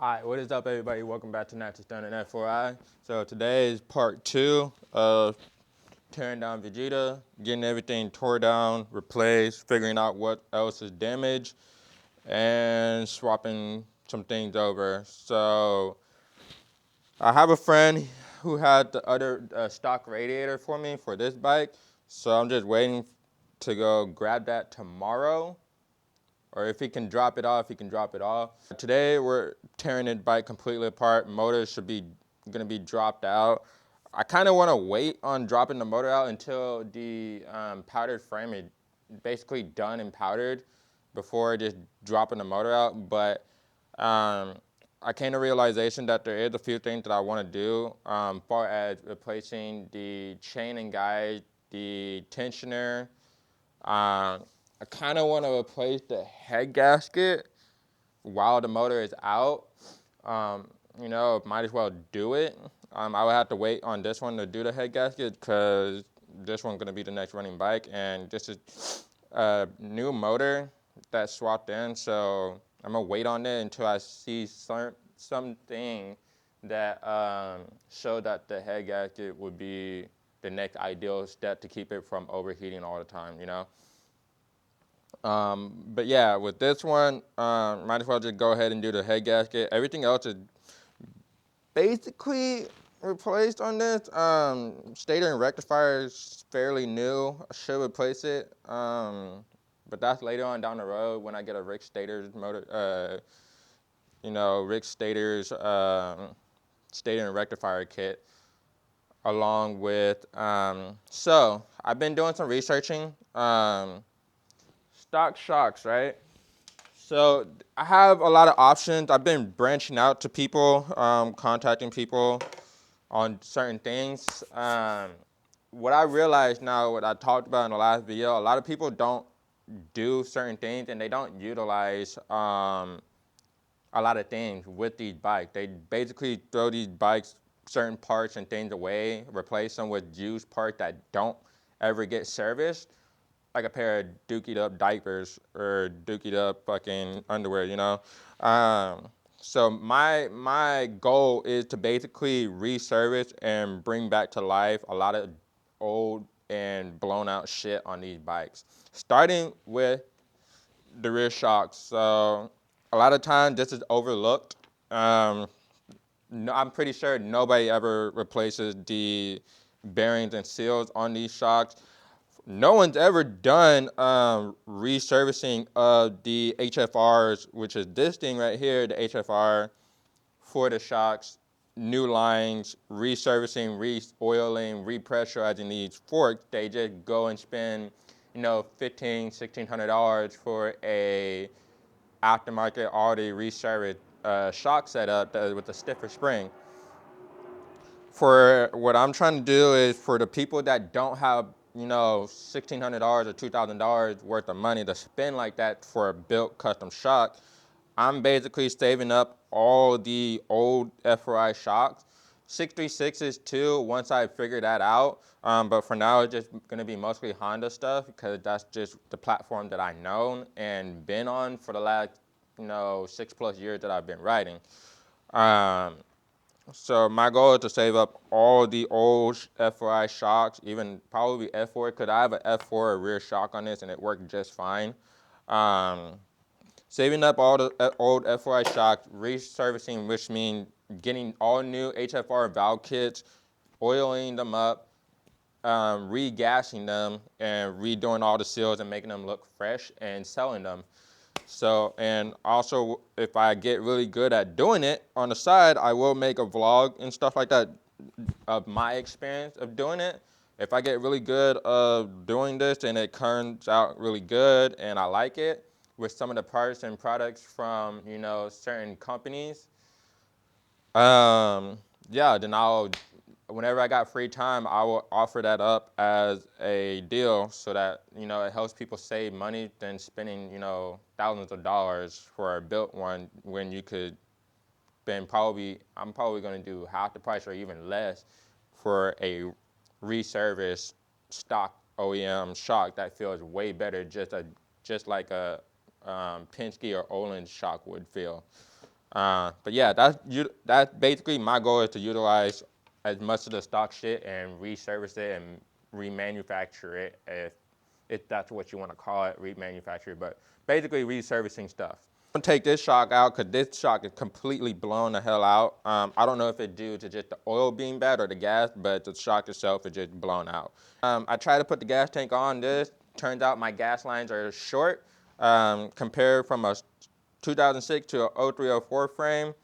Alright, what is up everybody? Welcome back to Not Just Done in F4I. So today is part 2 of tearing down Vegeta, getting everything tore down, replaced, figuring out what else is damaged, and swapping some things over. So I have a friend who had the other stock radiator for me for this bike. So I'm just waiting to go grab that tomorrow. Or if he can drop it off, he can drop it off. Today we're tearing the bike completely apart. Motor should be gonna be dropped out. I kind of want to wait on dropping the motor out until the powdered frame is basically done and powdered before just dropping the motor out. But I came to realization that there is a few things that I want to do, far as replacing the chain and guide, the tensioner. I kind of want to replace the head gasket while the motor is out. Might as well do it. I would have to wait on this one to do the head gasket because this one's going to be the next running bike. And this is a new motor that's swapped in. So I'm going to wait on it until I see something that showed that the head gasket would be the next ideal step to keep it from overheating all the time, But yeah, with this one, might as well just go ahead and do the head gasket. Everything else is basically replaced on this. Stator and rectifier is fairly new. I should replace it. But that's later on down the road when I get a Rick Stator's motor, Rick Stator's stator and rectifier kit. Along with, so I've been doing some researching. Stock shocks, right? So I have a lot of options. I've been branching out to people, contacting people on certain things. What I realized now, what I talked about in the last video, a lot of people don't do certain things and they don't utilize a lot of things with these bikes. They basically throw these bikes, certain parts and things away, replace them with used parts that don't ever get serviced, like a pair of dookied up diapers or dookied up fucking underwear, So my goal is to basically resurface and bring back to life a lot of old and blown out shit on these bikes. Starting with the rear shocks. So a lot of times this is overlooked. I'm pretty sure nobody ever replaces the bearings and seals on these shocks. No one's ever done resurfacing of the HFRs, which is this thing right here, the HFR for the shocks, new lines, resurfacing, re-oiling, repressurizing these forks. They just go and spend, $1,500, $1,600 for a aftermarket already resurfaced shock setup with a stiffer spring. For what I'm trying to do is for the people that don't have, $1,600 or $2,000 worth of money to spend like that for a built custom shock, I'm basically saving up all the old F4I shocks. 636s too, once I figure that out. But for now, it's just gonna be mostly Honda stuff because that's just the platform that I know and been on for the last, 6+ years that I've been riding. So my goal is to save up all the old F4I shocks, even probably F4, because I have an F4 rear shock on this and it worked just fine. Saving up all the old F4I shocks, resurfacing, which means getting all new HFR valve kits, oiling them up, re-gassing them, and redoing all the seals and making them look fresh and selling them. So, and also if I get really good at doing it on the side, I will make a vlog and stuff like that of my experience of doing it. If I get really good of doing this and it turns out really good and I like it with some of the parts and products from, certain companies, then whenever I got free time, I will offer that up as a deal so that, it helps people save money than spending, thousands of dollars for a built one when you could spend I'm probably going to do half the price or even less for a resurfaced stock OEM shock that feels way better, just like a Penske or Olin shock would feel. But yeah, that's basically my goal, is to utilize as much of the stock shit and resurface it and remanufacture it, if that's what you want to call it, remanufacture. But basically resurfacing stuff. I'm gonna take this shock out because this shock is completely blown the hell out. I don't know if it's due to just the oil being bad or the gas, but the shock itself is just blown out. I tried to put the gas tank on this. Turns out my gas lines are short compared from a 2006 to a 0304 frame.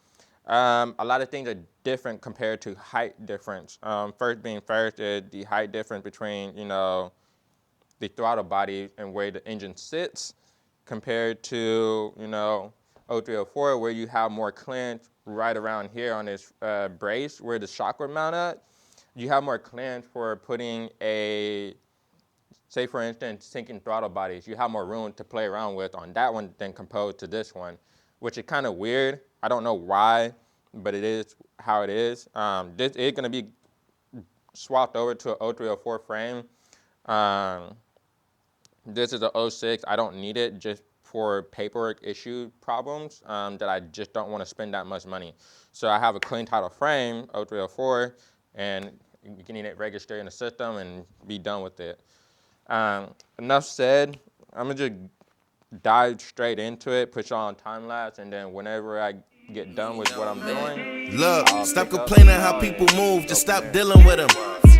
A lot of things are different compared to height difference. First is the height difference between, the throttle body and where the engine sits, compared to, 0304, where you have more clearance right around here on this brace where the shock would mount at. You have more clearance for putting say for instance, sinking throttle bodies. You have more room to play around with on that one than composed to this one, which is kind of weird. I don't know why, but it is how it is. This is gonna be swapped over to a 0304 frame. This is a 06. I don't need it just for paperwork issue problems that I just don't want to spend that much money. So I have a clean title frame, 0304, and you can get it registered in the system and be done with it. Enough said. I'm gonna just dive straight into it, put y'all on time lapse, and then whenever I get done with what I'm doing, look, stop complaining how people move, just stop dealing with them.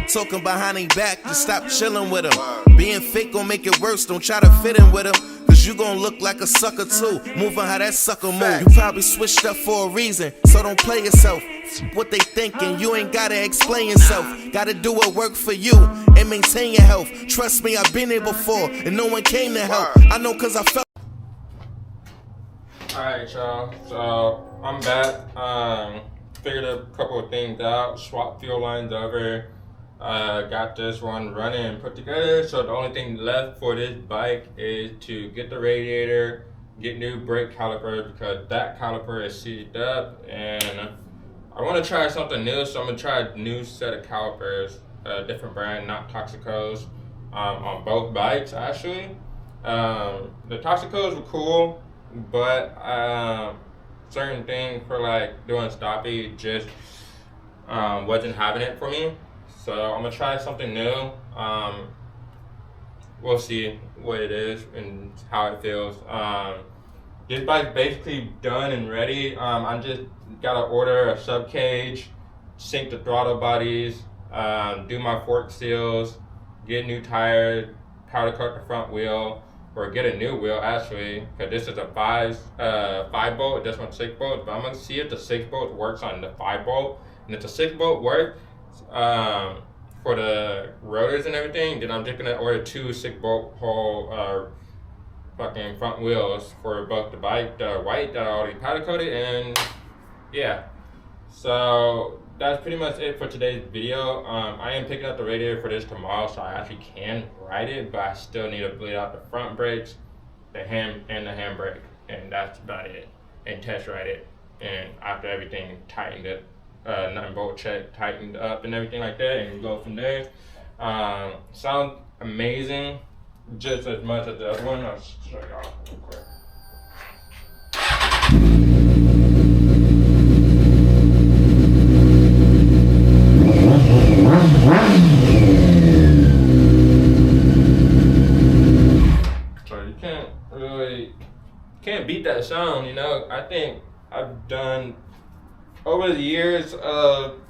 Talking behind their back, just stop chilling with them. Being fake gon' make it worse, don't try to fit in with them, cause you gon' look like a sucker too, moving how that sucker move. You probably switched up for a reason, so don't play yourself. What they thinking, you ain't gotta explain yourself. Gotta do what work for you and maintain your health. Trust me, I've been here before and no one came to help. I know cause I felt. Alright, y'all, so I'm back. Figured a couple of things out, swapped fuel lines over, got this one running and put together. So the only thing left for this bike is to get the radiator, get new brake calipers, because that caliper is seized up, and I want to try something new. So I'm gonna try a new set of calipers, different brand, not Toxicos, on both bikes actually. The Toxicos were cool, but certain things for like doing stoppy just wasn't having it for me. So I'm gonna try something new. We'll see what it is and how it feels. This bike's basically done and ready. I just gotta order a sub cage, sink the throttle bodies, do my fork seals, get new tires, powder coat the front wheel, or get a new wheel actually, because this is a 5 bolt, this one's 6 bolt, but I'm gonna see if the 6 bolt works on the 5 bolt, and if the 6 bolt works for the rotors and everything, then I'm just gonna order 2 6 bolt hole fucking front wheels for both the bike, the white that I already powder coated, and yeah. So that's pretty much it for today's video. I am picking up the radiator for this tomorrow, so I actually can ride it, but I still need to bleed out the front brakes, the handbrake, and that's about it. And test ride it, and after everything tightened it, nut and bolt check, tightened up and everything like that, and go from there. Sounds amazing, just as much as the other one. I'll show y'all real quick. So you can't beat that sound, I think I've done over the years of,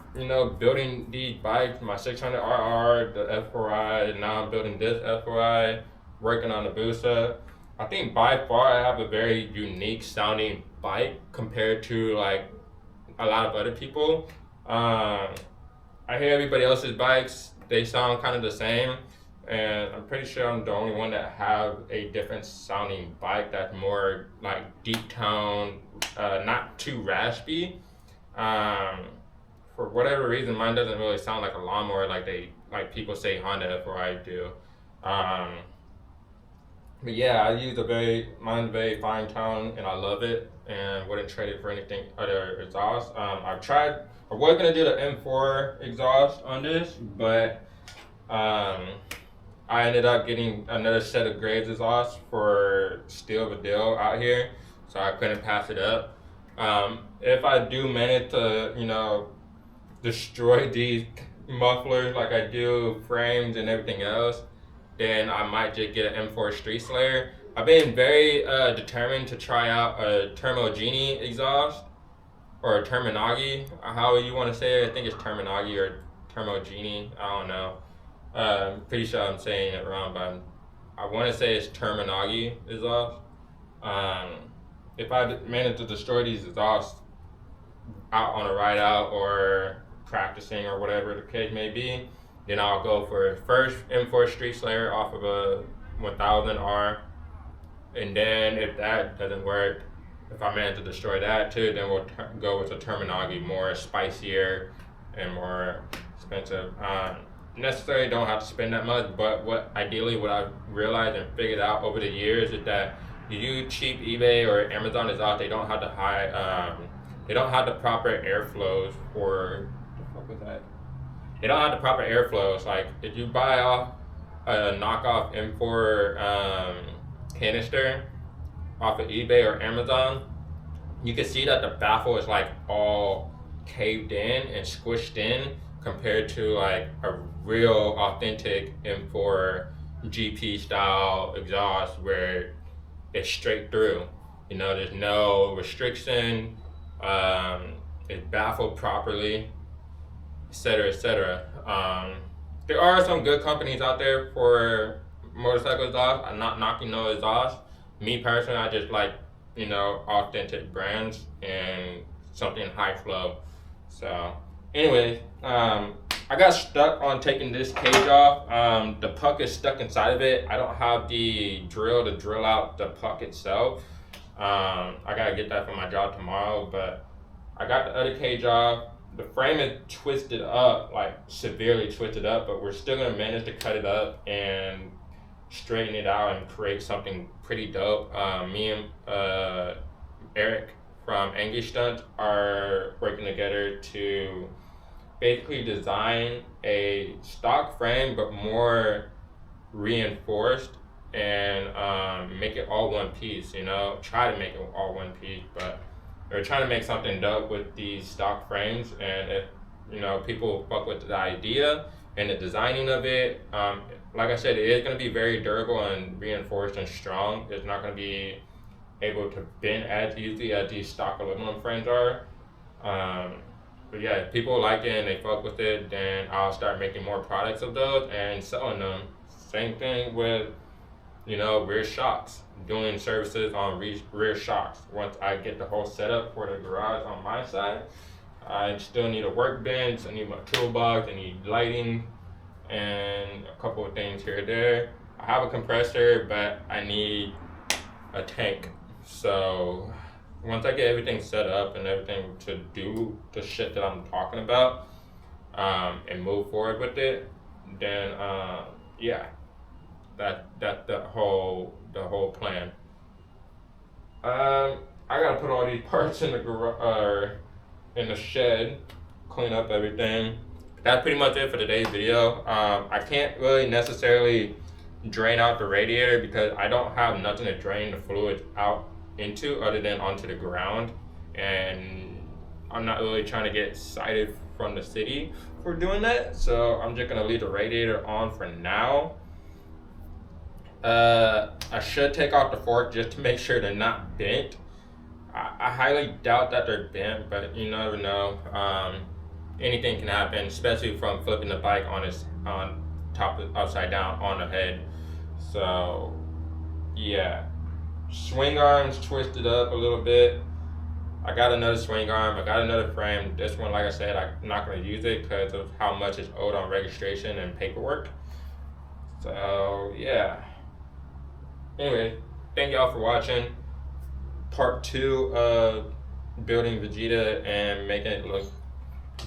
building these bikes, my 600RR, the F4i, and now I'm building this F4i, working on the Busa. I think by far I have a very unique sounding bike compared to like a lot of other people. I hear everybody else's bikes, they sound kind of the same, and I'm pretty sure I'm the only one that have a different sounding bike that's more like deep tone, not too raspy. For whatever reason, mine doesn't really sound like a lawnmower like people say Honda F4i do. But yeah, I use mine's very fine tone, and I love it, and wouldn't trade it for anything other exhaust. I was gonna do the M4 exhaust on this, but I ended up getting another set of Graves exhaust for Steel of a Deal out here, so I couldn't pass it up. If I do manage to, destroy these mufflers like I do frames and everything else, then I might just get an M4 Street Slayer. I've been very determined to try out a Termo Genie exhaust, or a Terminagi, how you want to say it. I think it's Terminagi or Termo Genie. I don't know. Pretty sure I'm saying it wrong, but I want to say it's Terminagi exhaust. If I manage to destroy these exhausts out on a ride out or practicing or whatever the case may be, then I'll go for first M4 Street Slayer off of a 1000R, and then if that doesn't work, if I manage to destroy that too, then we'll go with a Terminagi, more spicier and more expensive. Necessarily don't have to spend that much, but what I've realized and figured out over the years is that you do cheap eBay or Amazon exhaust, they don't have they don't have the proper airflows for, what the fuck was that? They don't have the proper airflows. Like if you buy off a knockoff M4 canister off of eBay or Amazon, you can see that the baffle is like all caved in and squished in compared to like a real authentic M4 GP style exhaust where it's straight through. There's no restriction, it's baffled properly, etc., etc. There are some good companies out there for motorcycle exhaust. I'm not knocking no exhaust. Me personally, I just like, authentic brands and something high flow. So, anyways, I got stuck on taking this cage off. The puck is stuck inside of it. I don't have the drill to drill out the puck itself. I gotta get that for my job tomorrow, but I got the other cage off. The frame is twisted up, like severely twisted up, but we're still gonna manage to cut it up and straighten it out and create something pretty dope. Me and Eric from Angus Stunt are working together to basically design a stock frame but more reinforced and make it all one piece, try to make it all one piece, but we're trying to make something dope with these stock frames. And if people fuck with the idea and the designing of it, like I said, it is going to be very durable and reinforced and strong. It's not going to be able to bend as easily as these stock aluminum frames are. But yeah, if people like it and they fuck with it, then I'll start making more products of those and selling them. Same thing with, rear shocks, doing services on rear shocks. Once I get the whole setup for the garage on my side, I still need a workbench, I need my toolbox, I need lighting, and a couple of things here and there. I have a compressor, but I need a tank. So once I get everything set up and everything to do the shit that I'm talking about, and move forward with it, then yeah, that's the whole plan. I gotta put all these parts in the garage, in the shed, clean up everything. That's pretty much it for today's video. I can't really necessarily drain out the radiator because I don't have nothing to drain the fluid out into other than onto the ground, and I'm not really trying to get cited from the city for doing that, so I'm just gonna leave the radiator on for now. I should take off the fork just to make sure they're not bent. I highly doubt that they're bent, but you never know. Anything can happen, especially from flipping the bike on top upside down on the head. So yeah, swing arms twisted up a little bit. I got another swing arm, I got another frame. This one, like I said, I'm not going to use it because of how much it's owed on registration and paperwork. So yeah, anyway, thank y'all for watching part 2 of building Vegeta and making it look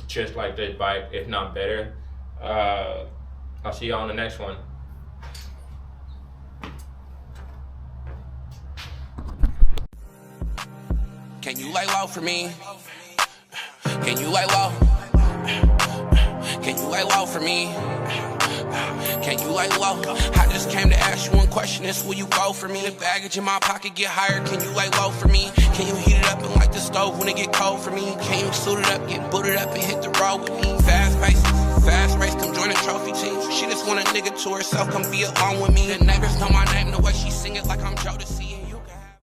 just like this bike, if not better. I'll see y'all on the next one. Can you lay low for me? Can you lay low? Can you lay low for me? Can you lay low? I just came to ask you one question, this will you go for me? The baggage in my pocket get higher, can you lay low for me? Can you heat it up and light the stove when it get cold for me? Can you suit it up, get booted up and hit the road with me? Fast pace, fast race, come join the trophy team. She just want a nigga to herself, come be alone with me. The neighbors know my name, the way she sing it like I'm Jodeci.